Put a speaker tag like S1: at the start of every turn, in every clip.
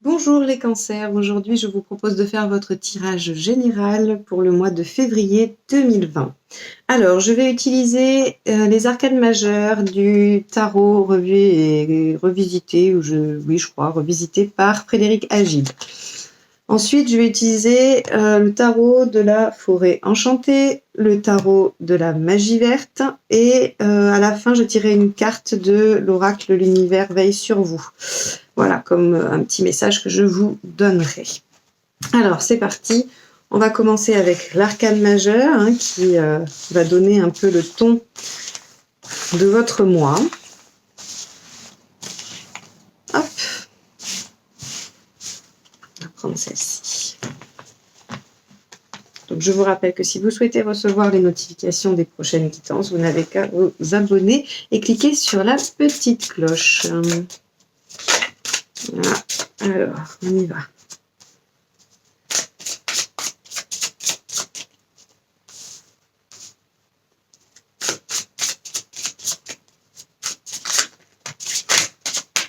S1: Bonjour les cancers, aujourd'hui je vous propose de faire votre tirage général pour le mois de février 2020. Alors je vais utiliser les arcanes majeures du tarot revu et revisité, je crois, revisité par Frédéric Agib. Ensuite je vais utiliser le tarot de la forêt enchantée, le tarot de la magie verte et à la fin je tirerai une carte de l'oracle L'univers veille sur vous. Voilà, comme un petit message que je vous donnerai. Alors, c'est parti. On va commencer avec l'arcane majeur qui va donner un peu le ton de votre mois. Hop. On va prendre celle-ci. Donc, je vous rappelle que si vous souhaitez recevoir les notifications des prochaines quittances, vous n'avez qu'à vous abonner et cliquer sur la petite cloche. Voilà. Alors, on y va.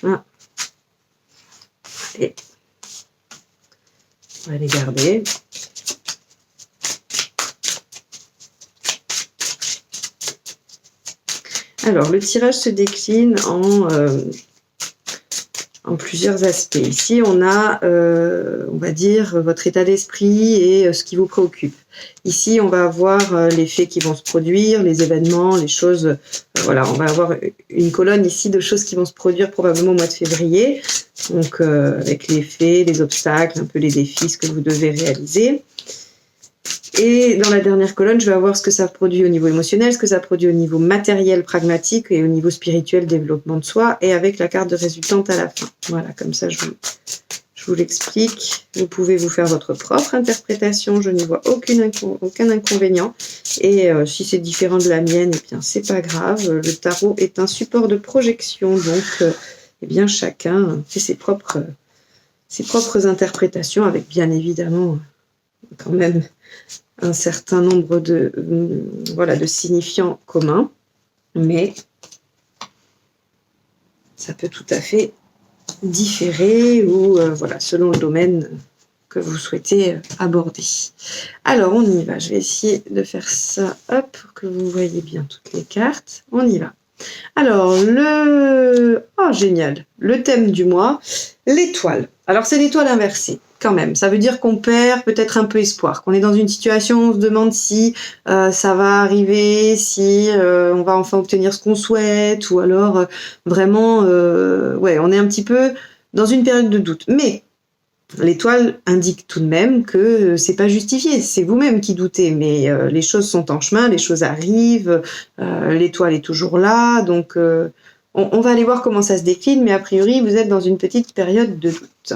S1: Ah. Et on va les garder. Alors, le tirage se décline en plusieurs aspects. Ici, on a, on va dire, votre état d'esprit et ce qui vous préoccupe. Ici, on va avoir les faits qui vont se produire, les événements, les choses. Voilà, on va avoir une colonne ici de choses qui vont se produire probablement au mois de février. Donc, avec les faits, les obstacles, un peu les défis, ce que vous devez réaliser. Et dans la dernière colonne, je vais avoir ce que ça produit au niveau émotionnel, ce que ça produit au niveau matériel, pragmatique et au niveau spirituel, développement de soi, et avec la carte de résultante à la fin. Voilà, comme ça, je vous l'explique. Vous pouvez vous faire votre propre interprétation, je n'y vois aucun inconvénient. Et si c'est différent de la mienne, eh bien, c'est pas grave. Le tarot est un support de projection, donc eh bien, chacun fait ses propres interprétations, avec bien évidemment quand même un certain nombre de signifiants communs, mais ça peut tout à fait différer ou selon le domaine que vous souhaitez aborder. Alors on y va, je vais essayer de faire ça, hop, pour que vous voyez bien toutes les cartes. On y va. Alors, génial, le thème du mois, l'étoile. Alors, c'est l'étoile inversée, quand même. Ça veut dire qu'on perd peut-être un peu espoir, qu'on est dans une situation où on se demande si ça va arriver, si on va enfin obtenir ce qu'on souhaite, ou alors vraiment, on est un petit peu dans une période de doute. Mais l'étoile indique tout de même que c'est pas justifié, c'est vous-même qui doutez, mais les choses sont en chemin, les choses arrivent, l'étoile est toujours là, donc on va aller voir comment ça se décline, mais a priori vous êtes dans une petite période de doute.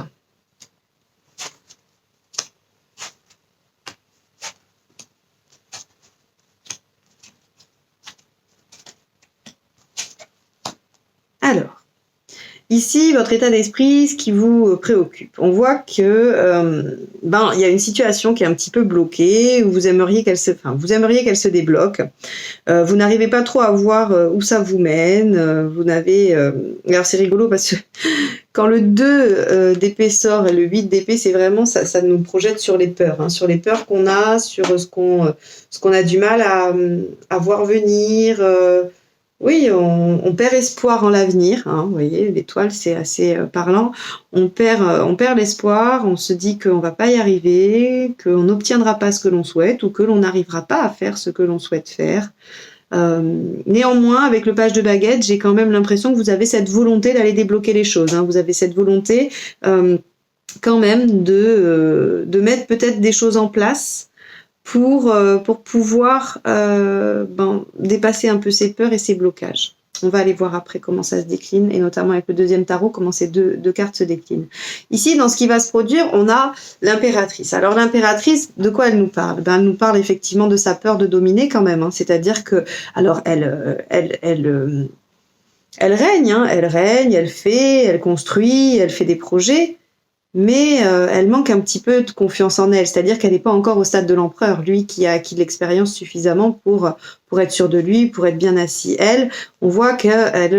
S1: Alors, ici, votre état d'esprit, ce qui vous préoccupe. On voit que il y a une situation qui est un petit peu bloquée, où vous aimeriez qu'elle se débloque. Vous n'arrivez pas trop à voir où ça vous mène. Alors c'est rigolo parce que quand le 2 d'épée sort et le 8 d'épée, c'est vraiment ça nous projette sur les peurs, sur les peurs qu'on a, sur ce qu'on a du mal à voir venir. Oui, on perd espoir en l'avenir. Vous voyez, l'étoile, c'est assez parlant. On perd l'espoir, on se dit qu'on ne va pas y arriver, qu'on n'obtiendra pas ce que l'on souhaite ou que l'on n'arrivera pas à faire ce que l'on souhaite faire. Néanmoins, avec le page de baguette, j'ai quand même l'impression que vous avez cette volonté d'aller débloquer les choses. Vous avez cette volonté quand même de mettre peut-être des choses en place pour pouvoir dépasser un peu ses peurs et ses blocages. On va aller voir après comment ça se décline, et notamment avec le deuxième tarot, comment ces deux cartes se déclinent. Ici, dans ce qui va se produire, on a l'impératrice. Alors l'impératrice, de quoi elle nous parle ? Elle nous parle effectivement de sa peur de dominer quand même. C'est-à-dire que, alors elle règne, elle construit, elle fait des projets, mais elle manque un petit peu de confiance en elle, c'est-à-dire qu'elle n'est pas encore au stade de l'empereur, lui qui a acquis de l'expérience suffisamment pour être sûr de lui, pour être bien assis. Elle, on voit qu'elle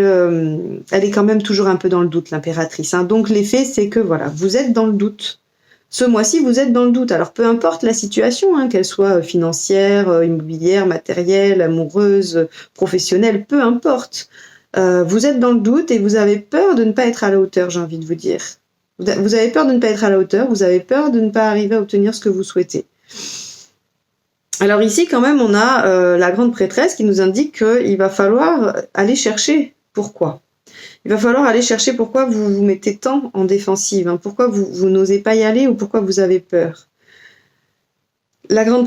S1: elle est quand même toujours un peu dans le doute, l'impératrice. Hein. Donc l'effet, c'est que voilà, vous êtes dans le doute. Ce mois-ci, vous êtes dans le doute. Alors, peu importe la situation, hein, qu'elle soit financière, immobilière, matérielle, amoureuse, professionnelle, peu importe. Vous êtes dans le doute et vous avez peur de ne pas être à la hauteur, j'ai envie de vous dire. Vous avez peur de ne pas être à la hauteur, vous avez peur de ne pas arriver à obtenir ce que vous souhaitez. Alors ici, quand même, on a la grande prêtresse qui nous indique qu'il va falloir aller chercher pourquoi. Il va falloir aller chercher pourquoi vous vous mettez tant en défensive, hein, pourquoi vous n'osez pas y aller ou pourquoi vous avez peur. La grande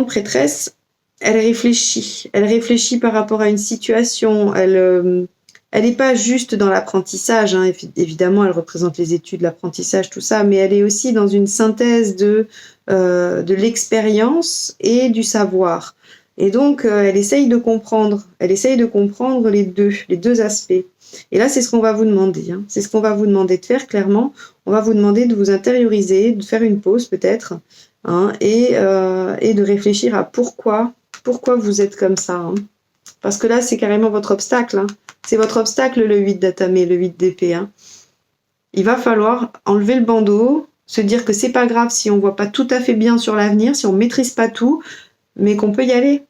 S1: prêtresse, elle réfléchit par rapport à une situation, elle n'est pas juste dans l'apprentissage, hein, évidemment elle représente les études, l'apprentissage, tout ça, mais elle est aussi dans une synthèse de l'expérience et du savoir. Et donc elle essaye de comprendre les deux aspects. Et là, c'est ce qu'on va vous demander. Hein. C'est ce qu'on va vous demander de faire, clairement. On va vous demander de vous intérioriser, de faire une pause peut-être, hein, et de réfléchir à pourquoi vous êtes comme ça. Hein. Parce que là, c'est carrément votre obstacle. Hein. C'est votre obstacle, le 8 d'atamé, le 8 d'épée. Hein. Il va falloir enlever le bandeau, se dire que c'est pas grave si on voit pas tout à fait bien sur l'avenir, si on maîtrise pas tout, mais qu'on peut y aller.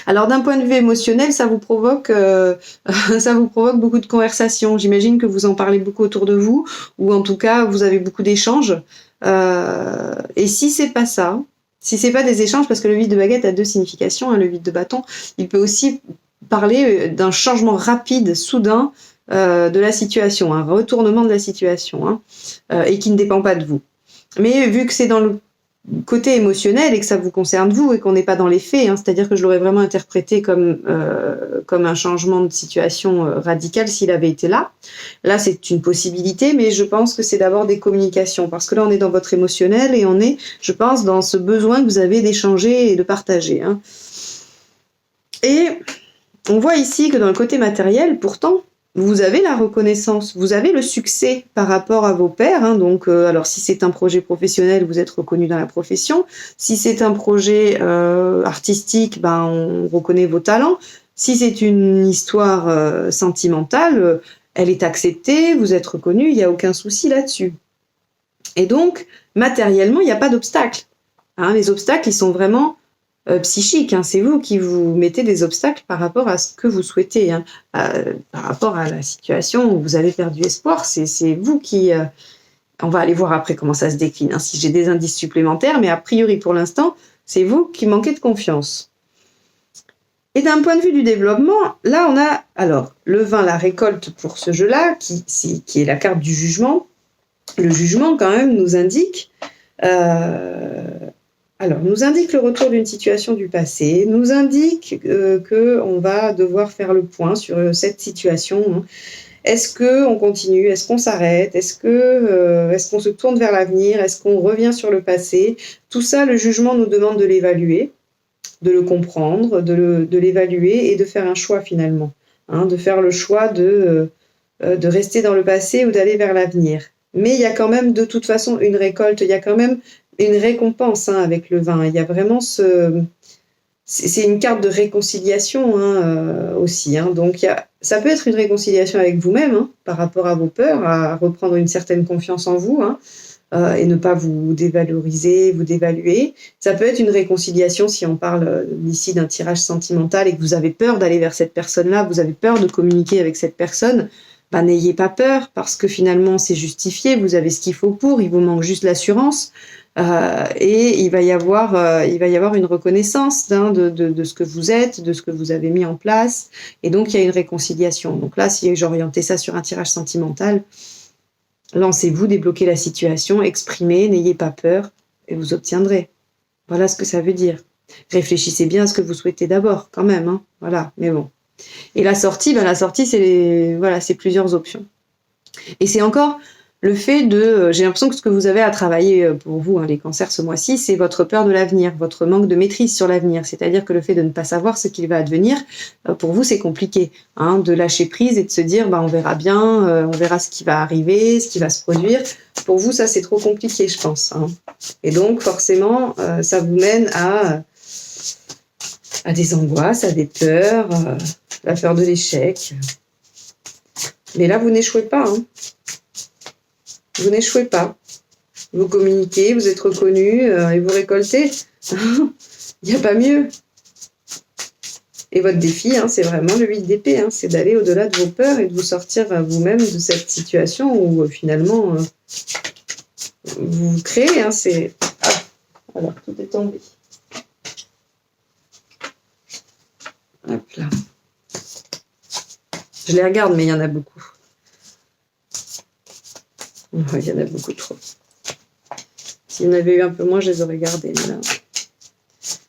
S1: Alors d'un point de vue émotionnel, ça vous provoque beaucoup de conversations. J'imagine que vous en parlez beaucoup autour de vous, ou en tout cas vous avez beaucoup d'échanges. Et si c'est pas ça, si c'est pas des échanges, parce que le 8 de baguette a deux significations, hein, le 8 de bâton, il peut aussi parler d'un changement rapide, soudain de la situation, un retournement de la situation, hein, et qui ne dépend pas de vous. Mais vu que c'est dans le côté émotionnel et que ça vous concerne vous et qu'on n'est pas dans les faits, hein, c'est-à-dire que je l'aurais vraiment interprété comme un changement de situation radical s'il avait été là. Là, c'est une possibilité, mais je pense que c'est d'abord des communications, parce que là, on est dans votre émotionnel et on est, je pense, dans ce besoin que vous avez d'échanger et de partager. Hein. Et on voit ici que dans le côté matériel, pourtant, vous avez la reconnaissance, vous avez le succès par rapport à vos pairs. Hein, donc, alors si c'est un projet professionnel, vous êtes reconnu dans la profession. Si c'est un projet artistique, ben on reconnaît vos talents. Si c'est une histoire sentimentale, elle est acceptée, vous êtes reconnu, il n'y a aucun souci là-dessus. Et donc, matériellement, il n'y a pas d'obstacle. Hein, les obstacles, ils sont vraiment psychique, hein, c'est vous qui vous mettez des obstacles par rapport à ce que vous souhaitez, hein, par rapport à la situation où vous avez perdu espoir, c'est vous qui... on va aller voir après comment ça se décline, hein, si j'ai des indices supplémentaires, mais a priori pour l'instant, c'est vous qui manquez de confiance. Et d'un point de vue du développement, là on a alors le 20, la récolte pour ce jeu-là, qui est la carte du jugement. Le jugement quand même nous indique... Alors, nous indique le retour d'une situation du passé, nous indique qu'on va devoir faire le point sur cette situation. Hein. Est-ce qu'on continue? Est-ce qu'on s'arrête? Est-ce qu'on se tourne vers l'avenir? Est-ce qu'on revient sur le passé? Tout ça, le jugement nous demande de l'évaluer, de le comprendre, de l'évaluer et de faire un choix finalement. Hein, de faire le choix de rester dans le passé ou d'aller vers l'avenir. Mais il y a quand même de toute façon une récolte, il y a quand même une récompense hein, avec le 20. Il y a vraiment c'est une carte de réconciliation hein, aussi. Hein. Donc ça peut être une réconciliation avec vous-même hein, par rapport à vos peurs, à reprendre une certaine confiance en vous hein, et ne pas vous dévaloriser, vous dévaluer. Ça peut être une réconciliation si on parle ici d'un tirage sentimental et que vous avez peur d'aller vers cette personne-là, vous avez peur de communiquer avec cette personne. Ben, n'ayez pas peur parce que finalement c'est justifié, vous avez ce qu'il faut pour, il vous manque juste l'assurance. Et il va y avoir une reconnaissance hein, de ce que vous êtes, de ce que vous avez mis en place, et donc il y a une réconciliation. Donc là, si j'orientais ça sur un tirage sentimental, lancez-vous, débloquez la situation, exprimez, n'ayez pas peur, et vous obtiendrez. Voilà ce que ça veut dire. Réfléchissez bien à ce que vous souhaitez d'abord, quand même. Hein, voilà, mais bon. Et la sortie, c'est plusieurs options. Et c'est encore le fait de... j'ai l'impression que ce que vous avez à travailler pour vous, hein, les cancers, ce mois-ci, c'est votre peur de l'avenir, votre manque de maîtrise sur l'avenir. C'est-à-dire que le fait de ne pas savoir ce qu'il va advenir, pour vous, c'est compliqué, hein, de lâcher prise et de se dire, on verra bien, on verra ce qui va arriver, ce qui va se produire. Pour vous, ça, c'est trop compliqué, je pense, hein. Et donc, forcément, ça vous mène à des angoisses, à des peurs, la peur de l'échec. Mais là, vous n'échouez pas, hein. Vous n'échouez pas. Vous communiquez, vous êtes reconnu et vous récoltez. Il n'y a pas mieux. Et votre défi, hein, c'est vraiment le 8 d'épée. Hein, c'est d'aller au-delà de vos peurs et de vous sortir vous-même de cette situation où finalement vous créez. Hein, c'est... Ah, alors, tout est tombé. Hop là. Je les regarde, mais il y en a beaucoup. Il y en a beaucoup trop. S'il y en avait eu un peu moins, je les aurais gardés. Mais là...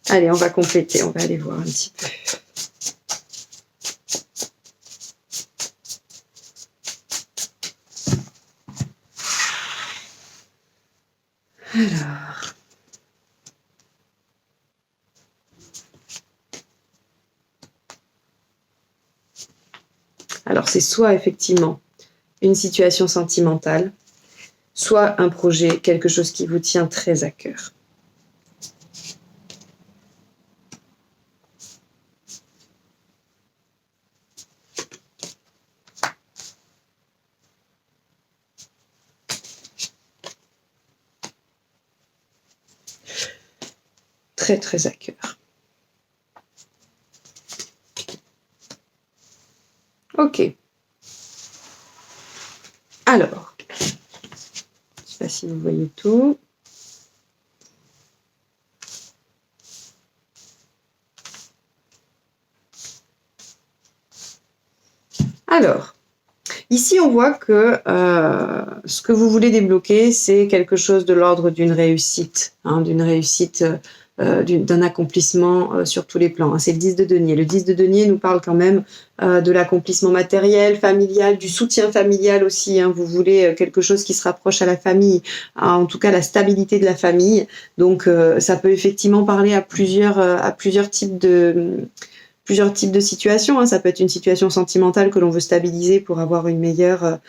S1: Allez, on va compléter, on va aller voir un petit peu. Alors, c'est soit effectivement une situation sentimentale, soit un projet, quelque chose qui vous tient très à cœur. Très, très à cœur. Ok. Alors, je ne sais pas si vous voyez tout. Alors, ici, on voit que ce que vous voulez débloquer, c'est quelque chose de l'ordre d'une réussite, hein, d'un accomplissement sur tous les plans. Hein. C'est le 10 de denier. Le 10 de denier nous parle quand même de l'accomplissement matériel, familial, du soutien familial aussi. Hein. Vous voulez quelque chose qui se rapproche à la famille, hein, en tout cas la stabilité de la famille. Donc, ça peut effectivement parler à plusieurs types de situations. Hein. Ça peut être une situation sentimentale que l'on veut stabiliser pour avoir un meilleur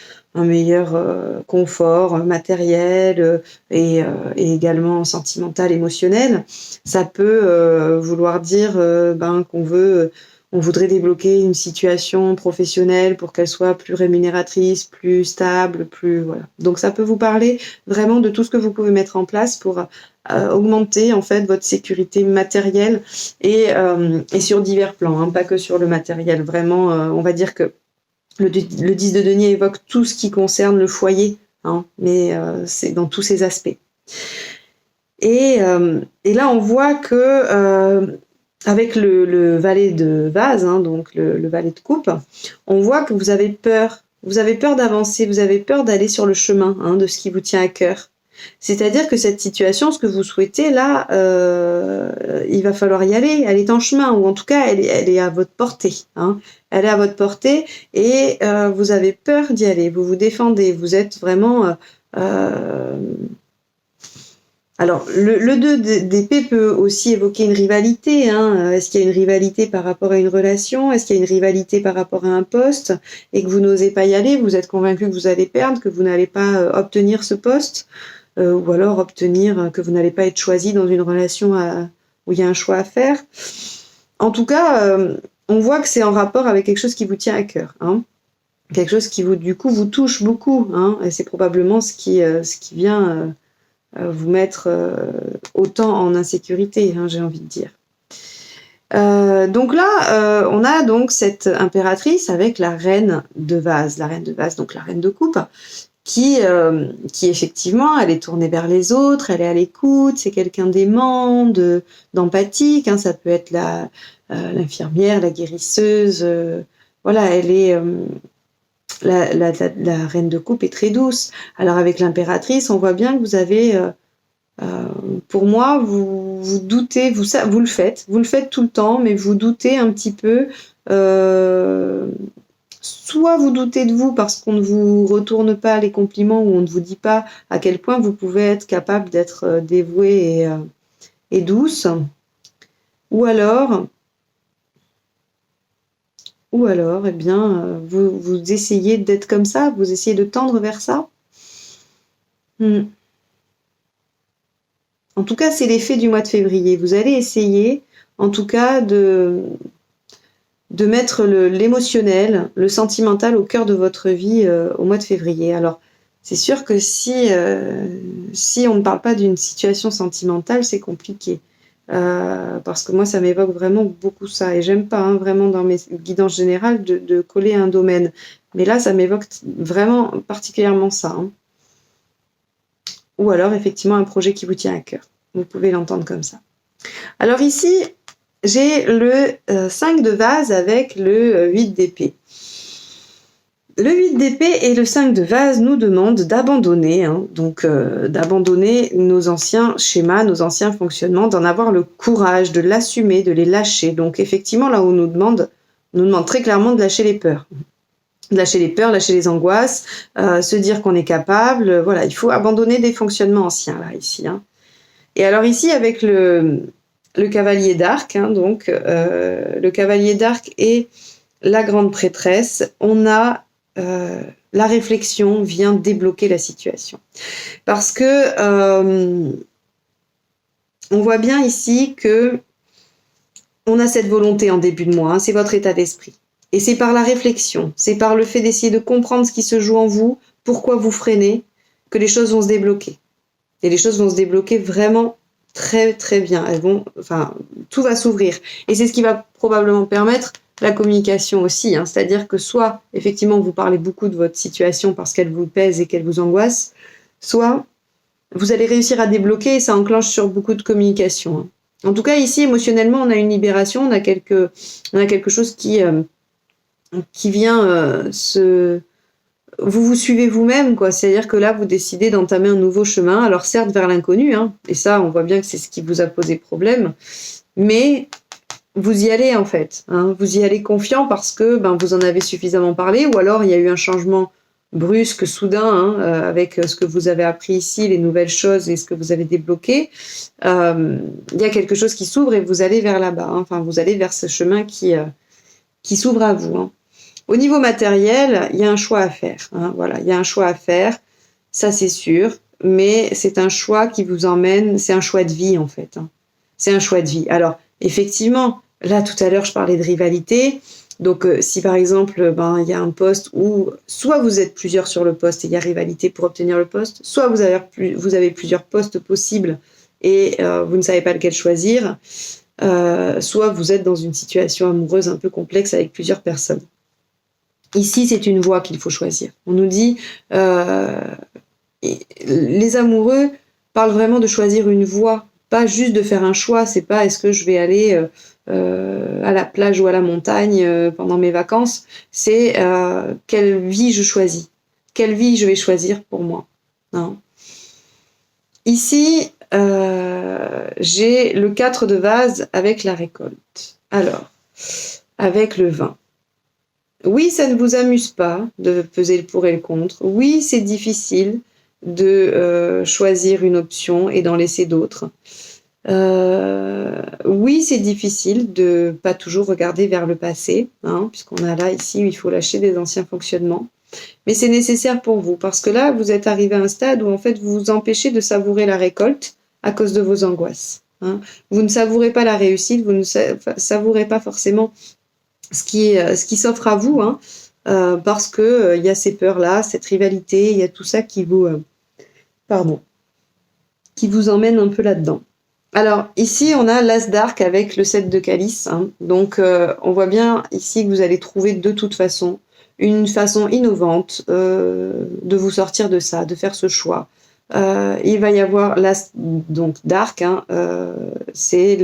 S1: confort matériel et également sentimental, émotionnel. Ça peut vouloir dire on voudrait débloquer une situation professionnelle pour qu'elle soit plus rémunératrice, plus stable, voilà. Donc ça peut vous parler vraiment de tout ce que vous pouvez mettre en place pour augmenter en fait votre sécurité matérielle et sur divers plans, hein, pas que sur le matériel. Vraiment, on va dire que le 10 de denier évoque tout ce qui concerne le foyer, hein, mais c'est dans tous ses aspects. Et là, on voit que avec le valet de vase, hein, donc le valet de coupe, on voit que vous avez peur. Vous avez peur d'avancer, vous avez peur d'aller sur le chemin, hein, de ce qui vous tient à cœur. C'est-à-dire que cette situation, ce que vous souhaitez là, il va falloir y aller. Elle est en chemin, ou en tout cas, elle est à votre portée. Hein. Elle est à votre portée et vous avez peur d'y aller. Vous vous défendez. Vous êtes vraiment... Alors, le 2 d'épée peut aussi évoquer une rivalité. Hein. Est-ce qu'il y a une rivalité par rapport à une relation? Est-ce qu'il y a une rivalité par rapport à un poste et que vous n'osez pas y aller? Vous êtes convaincu que vous allez perdre, que vous n'allez pas obtenir ce poste? Ou alors obtenir que vous n'allez pas être choisi dans une relation où il y a un choix à faire. En tout cas, on voit que c'est en rapport avec quelque chose qui vous tient à cœur, hein. Quelque chose qui du coup vous touche beaucoup, hein, et c'est probablement ce qui vient vous mettre autant en insécurité, hein, j'ai envie de dire. Donc là, on a donc cette impératrice avec la reine de vase, donc la reine de coupe, qui effectivement, elle est tournée vers les autres, elle est à l'écoute, c'est quelqu'un d'aimant, d'empathique, hein, ça peut être l'infirmière, la guérisseuse, voilà, elle est... la reine de coupe est très douce. Alors avec l'impératrice, on voit bien que vous avez... pour moi, vous doutez, vous le faites tout le temps, mais vous doutez un petit peu soit vous doutez de vous parce qu'on ne vous retourne pas les compliments ou on ne vous dit pas à quel point vous pouvez être capable d'être dévouée et douce, ou alors, eh bien, vous essayez d'être comme ça, vous essayez de tendre vers ça. En tout cas, c'est l'effet du mois de février. Vous allez essayer, en tout cas, de mettre l'émotionnel, le sentimental au cœur de votre vie au mois de février. Alors, c'est sûr que si on ne parle pas d'une situation sentimentale, c'est compliqué. Parce que moi, ça m'évoque vraiment beaucoup ça. Et j'aime pas vraiment dans mes guidances générales de coller un domaine. Mais là, ça m'évoque vraiment particulièrement ça. Ou alors, effectivement, un projet qui vous tient à cœur. Vous pouvez l'entendre comme ça. Alors ici, j'ai le 5 de vase avec le 8 d'épée. Le 8 d'épée et le 5 de vase nous demandent d'abandonner, d'abandonner nos anciens schémas, nos anciens fonctionnements, d'en avoir le courage, de l'assumer, de les lâcher. Donc effectivement, là où on nous demande très clairement de lâcher les peurs. Lâcher les peurs, lâcher les angoisses, se dire qu'on est capable. Voilà, il faut abandonner des fonctionnements anciens, là, ici. Et alors ici, avec le cavalier d'arc, le cavalier d'arc et la grande prêtresse, on a la réflexion vient débloquer la situation. Parce que on voit bien ici que on a cette volonté en début de mois, c'est votre état d'esprit. Et c'est par la réflexion, c'est par le fait d'essayer de comprendre ce qui se joue en vous, pourquoi vous freinez, que les choses vont se débloquer. Et les choses vont se débloquer vraiment très très bien. Tout va s'ouvrir. Et c'est ce qui va probablement permettre la communication aussi. C'est-à-dire que soit, effectivement, vous parlez beaucoup de votre situation parce qu'elle vous pèse et qu'elle vous angoisse, soit vous allez réussir à débloquer et ça enclenche sur beaucoup de communication. En tout cas, ici, émotionnellement, on a une libération, on a quelque chose qui vient vous suivez vous-même, quoi. C'est-à-dire que là, vous décidez d'entamer un nouveau chemin. Alors certes, vers l'inconnu, et ça, on voit bien que c'est ce qui vous a posé problème, mais vous y allez en fait. Vous y allez confiant parce que vous en avez suffisamment parlé, ou alors il y a eu un changement brusque, soudain, avec ce que vous avez appris ici, les nouvelles choses et ce que vous avez débloqué. Il y a quelque chose qui s'ouvre et vous allez vers là-bas. Vous allez vers ce chemin qui s'ouvre à vous. Au niveau matériel, il y a un choix à faire. Il y a un choix à faire, ça c'est sûr, mais c'est un choix qui vous emmène, c'est un choix de vie en fait. C'est un choix de vie. Alors, effectivement, là tout à l'heure je parlais de rivalité, donc si par exemple il y a un poste où soit vous êtes plusieurs sur le poste et il y a rivalité pour obtenir le poste, soit vous avez plusieurs postes possibles et vous ne savez pas lequel choisir, soit vous êtes dans une situation amoureuse un peu complexe avec plusieurs personnes. Ici, c'est une voie qu'il faut choisir. On nous dit, les amoureux parlent vraiment de choisir une voie, pas juste de faire un choix. C'est pas est-ce que je vais aller à la plage ou à la montagne pendant mes vacances. C'est quelle vie je choisis, quelle vie je vais choisir pour moi. Ici, j'ai le 4 de vase avec la récolte. Alors, avec le vin. Oui, ça ne vous amuse pas de peser le pour et le contre. Oui, c'est difficile de choisir une option et d'en laisser d'autres. Oui, c'est difficile de pas toujours regarder vers le passé, puisqu'on a là, ici, où il faut lâcher des anciens fonctionnements. Mais c'est nécessaire pour vous, parce que là, vous êtes arrivé à un stade où, en fait, vous vous empêchez de savourer la récolte à cause de vos angoisses. Vous ne savourez pas la réussite, vous ne savourez pas forcément ce qui s'offre à vous, parce que y a ces peurs-là, cette rivalité, il y a tout ça qui vous emmène un peu là-dedans. Alors ici, on a l'As d'Arc avec le 7 de Calice. Donc on voit bien ici que vous allez trouver de toute façon une façon innovante de vous sortir de ça, de faire ce choix. Il va y avoir l'As d'Arc, c'est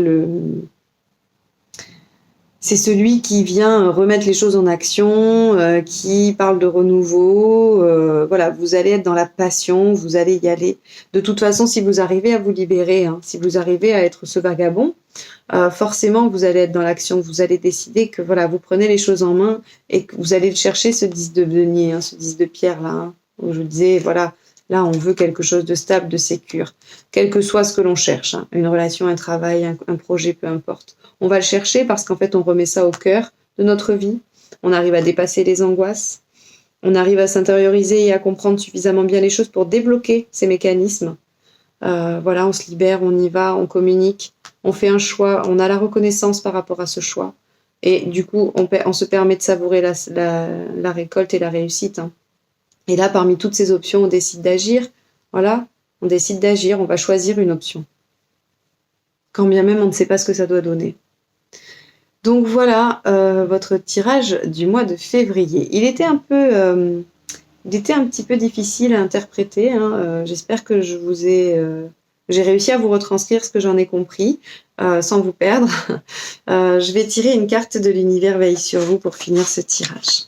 S1: C'est celui qui vient remettre les choses en action, qui parle de renouveau. Voilà, vous allez être dans la passion, vous allez y aller. De toute façon, si vous arrivez à vous libérer, hein, si vous arrivez à être ce vagabond, forcément, vous allez être dans l'action. Vous allez décider que voilà, vous prenez les choses en main et que vous allez le chercher, ce 10 de denier, hein, ce 10 de pierre là, hein, où je disais, voilà, là, on veut quelque chose de stable, de sécure, quel que soit ce que l'on cherche, hein, une relation, un travail, un projet, peu importe. On va le chercher parce qu'en fait, on remet ça au cœur de notre vie. On arrive à dépasser les angoisses. On arrive à s'intérioriser et à comprendre suffisamment bien les choses pour débloquer ces mécanismes. Voilà, on se libère, on y va, on communique, on fait un choix, on a la reconnaissance par rapport à ce choix. Et du coup, on se permet de savourer la récolte et la réussite. Hein. Et là, parmi toutes ces options, on décide d'agir. Voilà, on décide d'agir, on va choisir une option. Quand bien même on ne sait pas ce que ça doit donner. Donc voilà votre tirage du mois de février. Il était un petit peu difficile à interpréter. Hein. J'espère que j'ai réussi à vous retranscrire ce que j'en ai compris sans vous perdre. Je vais tirer une carte de l'univers veille sur vous pour finir ce tirage.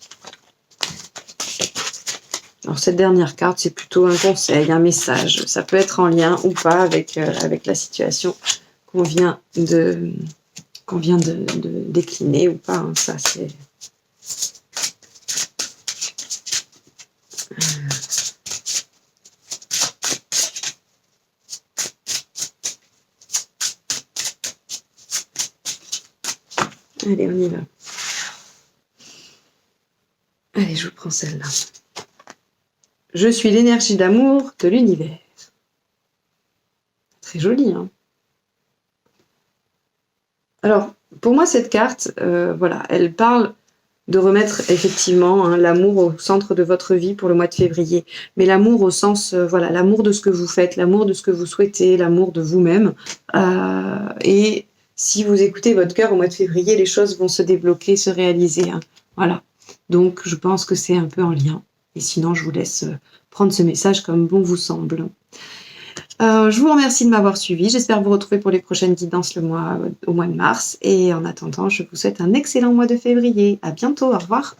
S1: Alors cette dernière carte, c'est plutôt un conseil, un message. Ça peut être en lien ou pas avec la situation qu'on vient de décliner ou pas. Hein. Ça, c'est... Allez, on y va. Allez, je vous prends celle-là. Je suis l'énergie d'amour de l'univers. Très joli, hein? Alors, pour moi, cette carte, voilà, elle parle de remettre effectivement hein, l'amour au centre de votre vie pour le mois de février. Mais l'amour au sens, voilà, l'amour de ce que vous faites, l'amour de ce que vous souhaitez, l'amour de vous-même. Et si vous écoutez votre cœur au mois de février, les choses vont se débloquer, se réaliser. Hein. Voilà. Donc, je pense que c'est un peu en lien. Et sinon, je vous laisse prendre ce message comme bon vous semble. Je vous remercie de m'avoir suivi. J'espère vous retrouver pour les prochaines guidances au mois de mars. Et en attendant, je vous souhaite un excellent mois de février. À bientôt. Au revoir.